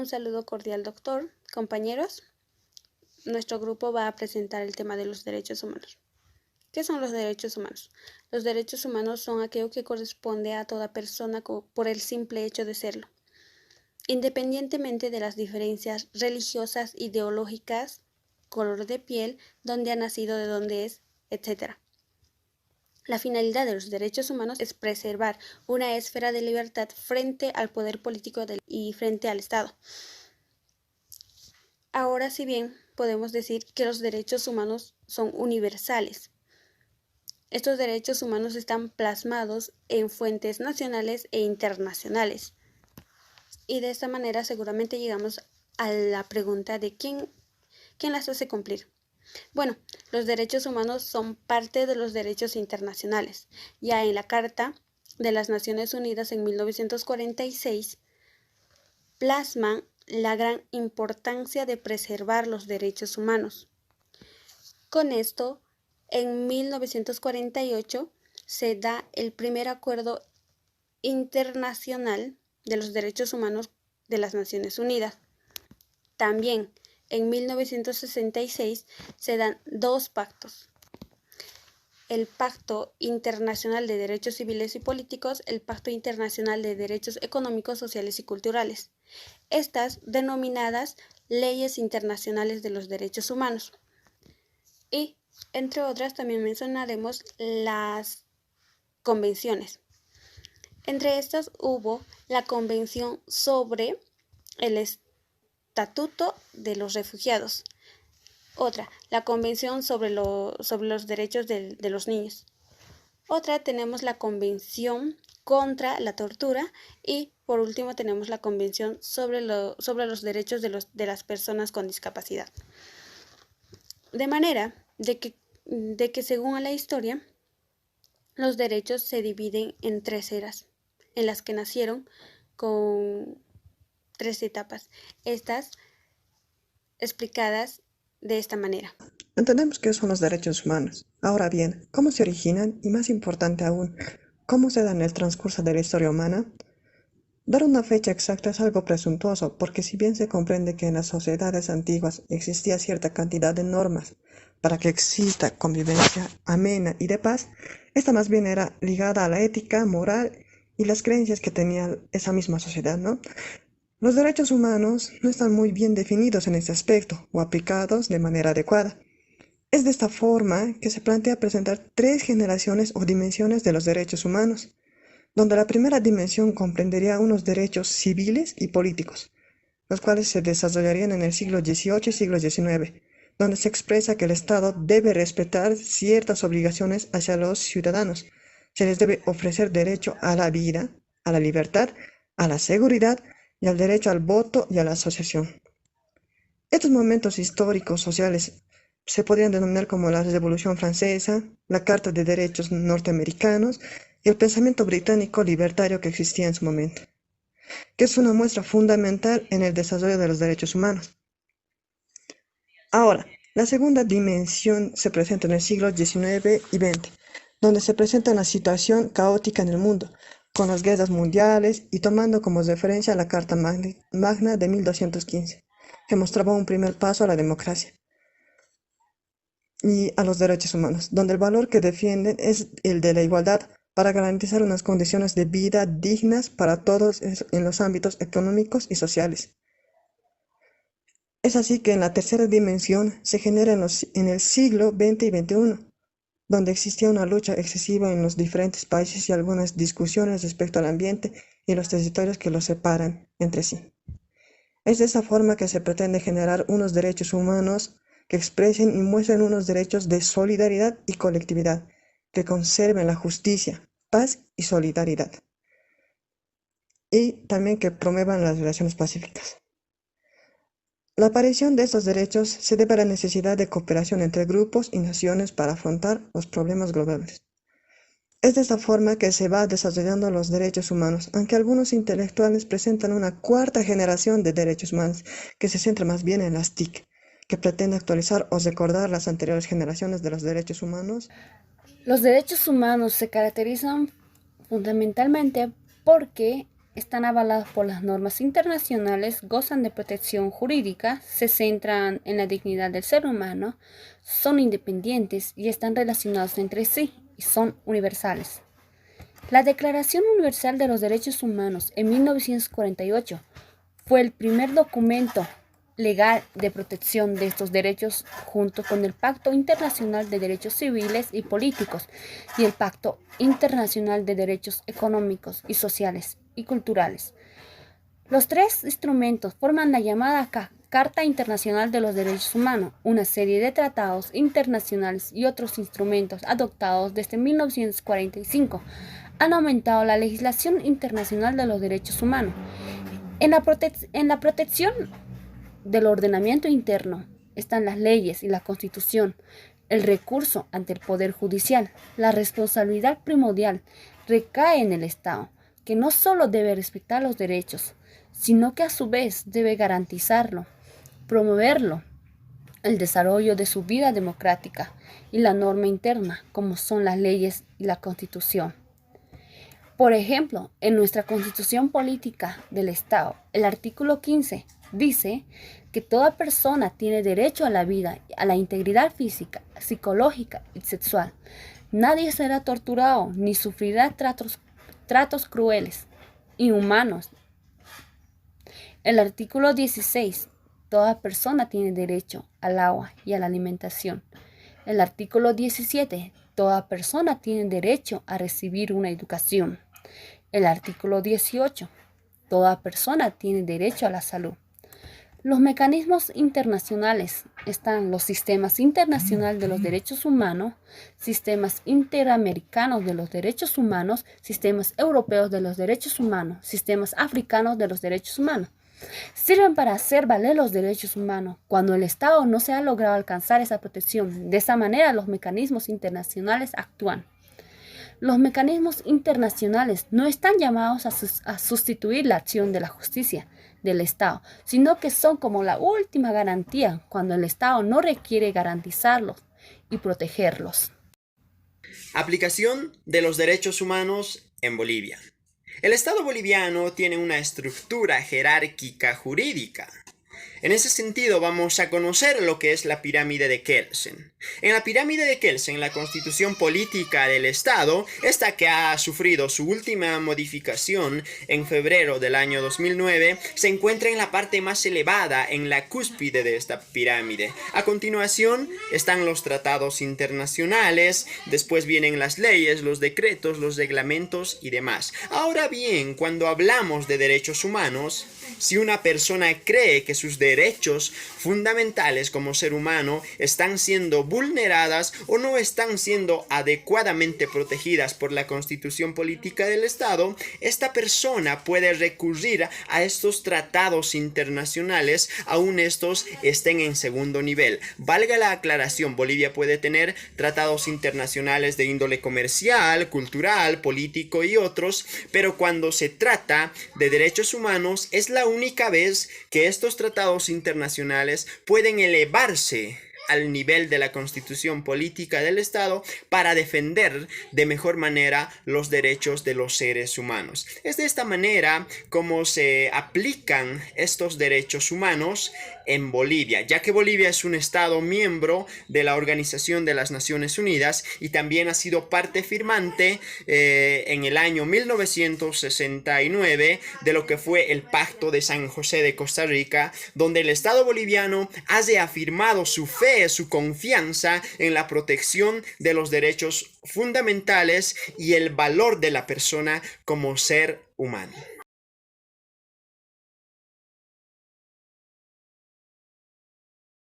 Un saludo cordial, doctor. Compañeros, nuestro grupo va a presentar el tema de los derechos humanos. ¿Qué son los derechos humanos? Los derechos humanos son aquello que corresponde a toda persona por el simple hecho de serlo, independientemente de las diferencias religiosas, ideológicas, color de piel, dónde ha nacido, de dónde es, etc. La finalidad de los derechos humanos es preservar una esfera de libertad frente al poder político y frente al Estado. Ahora, si bien podemos decir que los derechos humanos son universales, estos derechos humanos están plasmados en fuentes nacionales e internacionales. Y de esta manera seguramente llegamos a la pregunta de ¿quién las hace cumplir? Bueno, los derechos humanos son parte de los derechos internacionales. Ya en la Carta de las Naciones Unidas en 1946 plasman la gran importancia de preservar los derechos humanos. Con esto, en 1948 se da el primer acuerdo internacional de los derechos humanos de las Naciones Unidas. También en 1966 se dan dos pactos: el Pacto Internacional de Derechos Civiles y Políticos, el Pacto Internacional de Derechos Económicos, Sociales y Culturales, estas denominadas Leyes Internacionales de los Derechos Humanos. Y, entre otras, también mencionaremos las convenciones. Entre estas hubo la Convención sobre el Estatuto de los Refugiados. Otra, la Convención sobre los Derechos de los Niños. Otra, tenemos la Convención contra la Tortura. Y, por último, tenemos la Convención sobre los Derechos de las Personas con Discapacidad. De manera de que según la historia, los derechos se dividen en tres eras, en las que nacieron con tres etapas. Estas explicadas de esta manera. Entendemos qué son los derechos humanos. Ahora bien, ¿cómo se originan? Y más importante aún, ¿cómo se dan en el transcurso de la historia humana? Dar una fecha exacta es algo presuntuoso, porque si bien se comprende que en las sociedades antiguas existía cierta cantidad de normas para que exista convivencia amena y de paz, esta más bien era ligada a la ética, moral y las creencias que tenía esa misma sociedad, ¿no? Los derechos humanos no están muy bien definidos en este aspecto o aplicados de manera adecuada. Es de esta forma que se plantea presentar tres generaciones o dimensiones de los derechos humanos, donde la primera dimensión comprendería unos derechos civiles y políticos, los cuales se desarrollarían en el siglo XVIII y siglo XIX, donde se expresa que el Estado debe respetar ciertas obligaciones hacia los ciudadanos. Se les debe ofrecer derecho a la vida, a la libertad, a la seguridad y al derecho al voto y a la asociación. Estos momentos históricos sociales se podrían denominar como la Revolución Francesa, la Carta de Derechos norteamericanos y el pensamiento británico libertario que existía en su momento, que es una muestra fundamental en el desarrollo de los derechos humanos. Ahora, la segunda dimensión se presenta en el siglo XIX y XX, donde se presenta una situación caótica en el mundo, con las guerras mundiales y tomando como referencia la Carta Magna de 1215, que mostraba un primer paso a la democracia y a los derechos humanos, donde el valor que defienden es el de la igualdad para garantizar unas condiciones de vida dignas para todos en los ámbitos económicos y sociales. Es así que en la tercera dimensión se genera en el siglo XX y XXI, donde existía una lucha excesiva en los diferentes países y algunas discusiones respecto al ambiente y los territorios que los separan entre sí. Es de esa forma que se pretende generar unos derechos humanos que expresen y muestren unos derechos de solidaridad y colectividad, que conserven la justicia, paz y solidaridad, y también que promuevan las relaciones pacíficas. La aparición de estos derechos se debe a la necesidad de cooperación entre grupos y naciones para afrontar los problemas globales. Es de esta forma que se va desarrollando los derechos humanos, aunque algunos intelectuales presentan una cuarta generación de derechos humanos que se centra más bien en las TIC, que pretende actualizar o recordar las anteriores generaciones de los derechos humanos. Los derechos humanos se caracterizan fundamentalmente porque están avalados por las normas internacionales, gozan de protección jurídica, se centran en la dignidad del ser humano, son independientes y están relacionados entre sí y son universales. La Declaración Universal de los Derechos Humanos en 1948 fue el primer documento legal de protección de estos derechos junto con el Pacto Internacional de Derechos Civiles y Políticos y el Pacto Internacional de Derechos Económicos y Sociales y Culturales. Los tres instrumentos forman la llamada Carta Internacional de los Derechos Humanos, una serie de tratados internacionales y otros instrumentos adoptados desde 1945 han aumentado la legislación internacional de los derechos humanos. En la protección del ordenamiento interno están las leyes y la Constitución, el recurso ante el Poder Judicial. La responsabilidad primordial recae en el Estado, que no solo debe respetar los derechos, sino que a su vez debe garantizarlo, promoverlo, el desarrollo de su vida democrática y la norma interna, como son las leyes y la Constitución. Por ejemplo, en nuestra Constitución Política del Estado, el artículo 15 dice que toda persona tiene derecho a la vida, a la integridad física, psicológica y sexual. Nadie será torturado ni sufrirá tratos crueles, inhumanos. El artículo 16, toda persona tiene derecho al agua y a la alimentación. El artículo 17, toda persona tiene derecho a recibir una educación. El artículo 18. Toda persona tiene derecho a la salud. Los mecanismos internacionales están los sistemas internacionales de los derechos humanos, sistemas interamericanos de los derechos humanos, sistemas europeos de los derechos humanos, sistemas africanos de los derechos humanos. Sirven para hacer valer los derechos humanos cuando el Estado no se ha logrado alcanzar esa protección. De esa manera, los mecanismos internacionales actúan. Los mecanismos internacionales no están llamados a sustituir la acción de la justicia del Estado, sino que son como la última garantía cuando el Estado no requiere garantizarlos y protegerlos. Aplicación de los derechos humanos en Bolivia. El Estado boliviano tiene una estructura jerárquica jurídica. En ese sentido, vamos a conocer lo que es la pirámide de Kelsen. En la pirámide de Kelsen, la constitución política del Estado, esta que ha sufrido su última modificación en febrero del año 2009, se encuentra en la parte más elevada, en la cúspide de esta pirámide. A continuación están los tratados internacionales, después vienen las leyes, los decretos, los reglamentos y demás. Ahora bien, cuando hablamos de derechos humanos, si una persona cree que sus derechos fundamentales como ser humano están siendo vulneradas o no están siendo adecuadamente protegidas por la Constitución Política del Estado, esta persona puede recurrir a estos tratados internacionales, aun estos estén en segundo nivel. Valga la aclaración, Bolivia puede tener tratados internacionales de índole comercial, cultural, político y otros, pero cuando se trata de derechos humanos es la única vez que estos tratados internacionales pueden elevarse al nivel de la Constitución Política del Estado para defender de mejor manera los derechos de los seres humanos. Es de esta manera como se aplican estos derechos humanos en Bolivia, ya que Bolivia es un Estado miembro de la Organización de las Naciones Unidas y también ha sido parte firmante en el año 1969 de lo que fue el Pacto de San José de Costa Rica, donde el Estado boliviano ha reafirmado su fe, su confianza en la protección de los derechos fundamentales y el valor de la persona como ser humano.